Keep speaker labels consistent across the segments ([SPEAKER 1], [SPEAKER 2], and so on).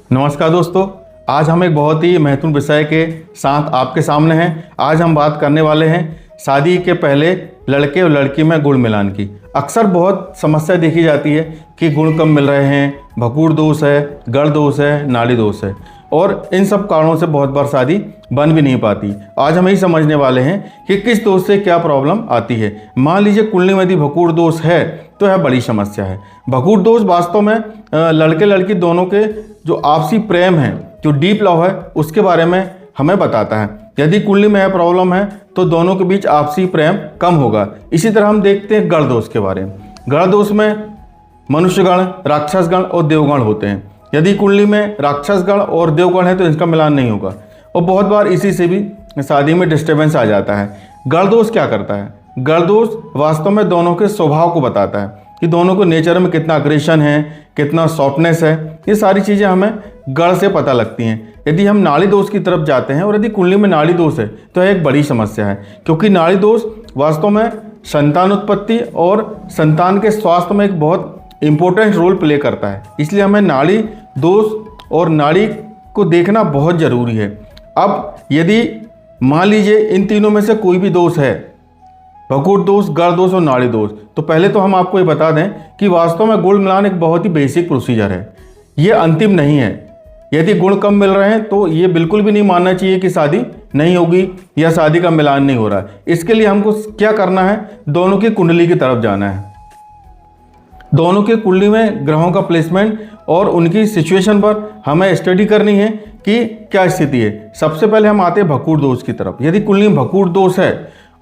[SPEAKER 1] नमस्कार दोस्तों, आज हम एक बहुत ही महत्वपूर्ण विषय के साथ आपके सामने हैं। आज हम बात करने वाले हैं शादी के पहले लड़के और लड़की में गुण मिलान की। अक्सर बहुत समस्या देखी जाती है कि गुण कम मिल रहे हैं, भकूर दोष है, गढ़ दोष है, नाड़ी दोष है, और इन सब कारणों से बहुत बार शादी बन भी नहीं पाती। आज हम यही समझने वाले हैं कि किस दोष से क्या प्रॉब्लम आती है। मान लीजिए कुंडली में यदि भकूर दोष है तो यह बड़ी समस्या है। भकूर दोष वास्तव में लड़के लड़की दोनों के जो आपसी प्रेम है, जो डीप लव है, उसके बारे में हमें बताता है। यदि कुंडली में यह प्रॉब्लम है तो दोनों के बीच आपसी प्रेम कम होगा। इसी तरह हम देखते हैं गढ़ दोष के बारे में। गढ़ दोष में मनुष्यगण, राक्षसगण और देवगण होते हैं। यदि कुंडली में राक्षसगण और देवगण है तो इनका मिलान नहीं होगा, और बहुत बार इसी से भी शादी में डिस्टर्बेंस आ जाता है। गढ़ दोष क्या करता है? गढ़ दोष वास्तव में दोनों के स्वभाव को बताता है कि दोनों को नेचर में कितना अग्रेशन है, कितना सॉफ्टनेस है। ये सारी चीज़ें हमें गढ़ से पता लगती हैं। यदि हम नाड़ी दोष की तरफ जाते हैं और यदि कुंडली में नाड़ी दोष है तो यह एक बड़ी समस्या है, क्योंकि नाड़ी दोष वास्तव में संतान उत्पत्ति और संतान के स्वास्थ्य में एक बहुत इंपॉर्टेंट रोल प्ले करता है। इसलिए हमें नाड़ी दोष और नाड़ी को देखना बहुत ज़रूरी है। अब यदि मान लीजिए इन तीनों में से कोई भी दोष है, भकूर दोष, गढ़ दोष और नाड़ी दोष, तो पहले तो हम आपको ये बता दें कि वास्तव में गुण मिलान एक बहुत ही बेसिक प्रोसीजर है। ये अंतिम नहीं है। यदि गुण कम मिल रहे हैं तो ये बिल्कुल भी नहीं मानना चाहिए कि शादी नहीं होगी या शादी का मिलान नहीं हो रहा है। इसके लिए हमको क्या करना है? दोनों की कुंडली की तरफ जाना है। दोनों के कुंडली में ग्रहों का प्लेसमेंट और उनकी सिचुएशन पर हमें स्टडी करनी है कि क्या स्थिति है। सबसे पहले हम आते हैं भकूर दोष की तरफ। यदि कुंडली में भकूर दोष है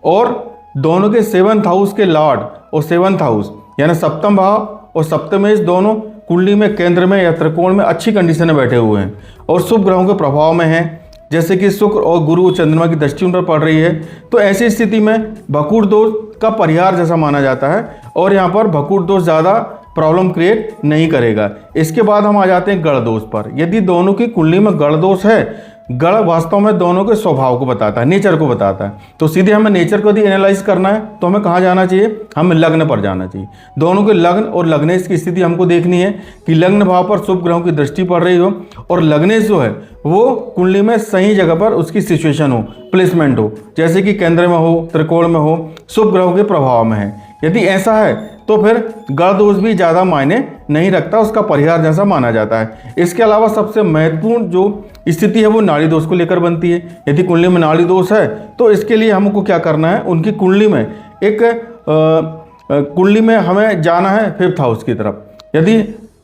[SPEAKER 1] और दोनों के 7th हाउस के लॉर्ड और 7th हाउस यानी सप्तम भाव और सप्तमेश दोनों कुंडली में केंद्र में या त्रिकोण में अच्छी कंडीशन में बैठे हुए हैं और शुभ ग्रहों के प्रभाव में हैं, जैसे कि शुक्र और गुरु चंद्रमा की दृष्टि उन पर पड़ रही है, तो ऐसी स्थिति में भकूर दोष का परिहार जैसा माना जाता है और यहाँ पर भकूर दोष ज़्यादा प्रॉब्लम क्रिएट नहीं करेगा। इसके बाद हम आ जाते हैं गढ़ दोष पर। यदि दोनों की कुंडली में गढ़ दोष है, गढ़ वास्तव में दोनों के स्वभाव को बताता है, नेचर को बताता है, तो सीधे हमें नेचर को यदि एनालाइज करना है तो हमें कहाँ जाना चाहिए? हमें लग्न पर जाना चाहिए। दोनों के लग्न और लग्नेश की स्थिति हमको देखनी है कि लग्न भाव पर शुभ ग्रहों की दृष्टि पड़ रही हो और लग्नेश जो है वो कुंडली में सही जगह पर उसकी सिचुएशन हो, प्लेसमेंट हो, जैसे कि केंद्र में हो, त्रिकोण में हो, शुभ ग्रहों के प्रभाव में है। यदि ऐसा है तो फिर गढ़ दोष भी ज़्यादा मायने नहीं रखता, उसका परिहार जैसा माना जाता है। इसके अलावा सबसे महत्वपूर्ण जो स्थिति है वो नाड़ी दोष को लेकर बनती है। यदि कुंडली में नाड़ी दोष है तो इसके लिए हमको क्या करना है? उनकी कुंडली में कुंडली में हमें जाना है 5th हाउस की तरफ। यदि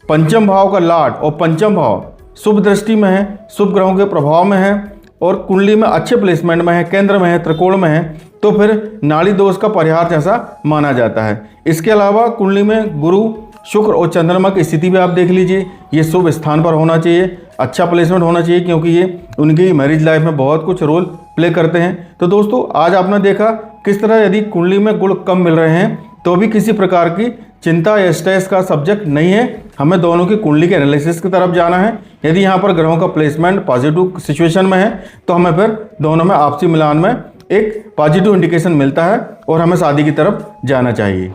[SPEAKER 1] पंचम भाव का लॉर्ड और पंचम भाव शुभ दृष्टि में है, शुभ ग्रहों के प्रभाव में है और कुंडली में अच्छे प्लेसमेंट में है, केंद्र में है, त्रिकोण में है, तो फिर नाड़ी दोष का परिहार जैसा माना जाता है। इसके अलावा कुंडली में गुरु, शुक्र और चंद्रमा की स्थिति भी आप देख लीजिए। ये शुभ स्थान पर होना चाहिए, अच्छा प्लेसमेंट होना चाहिए, क्योंकि ये उनकी मैरिज लाइफ में बहुत कुछ रोल प्ले करते हैं। तो दोस्तों, आज आपने देखा किस तरह यदि कुंडली में गुण कम मिल रहे हैं तो भी किसी प्रकार की चिंता या स्ट्रेस का सब्जेक्ट नहीं है। हमें दोनों की कुंडली के एनालिसिस की तरफ जाना है। यदि यहाँ पर ग्रहों का प्लेसमेंट पॉजिटिव सिचुएशन में है तो हमें फिर दोनों में आपसी मिलान में एक पॉजिटिव इंडिकेशन मिलता है और हमें शादी की तरफ जाना चाहिए।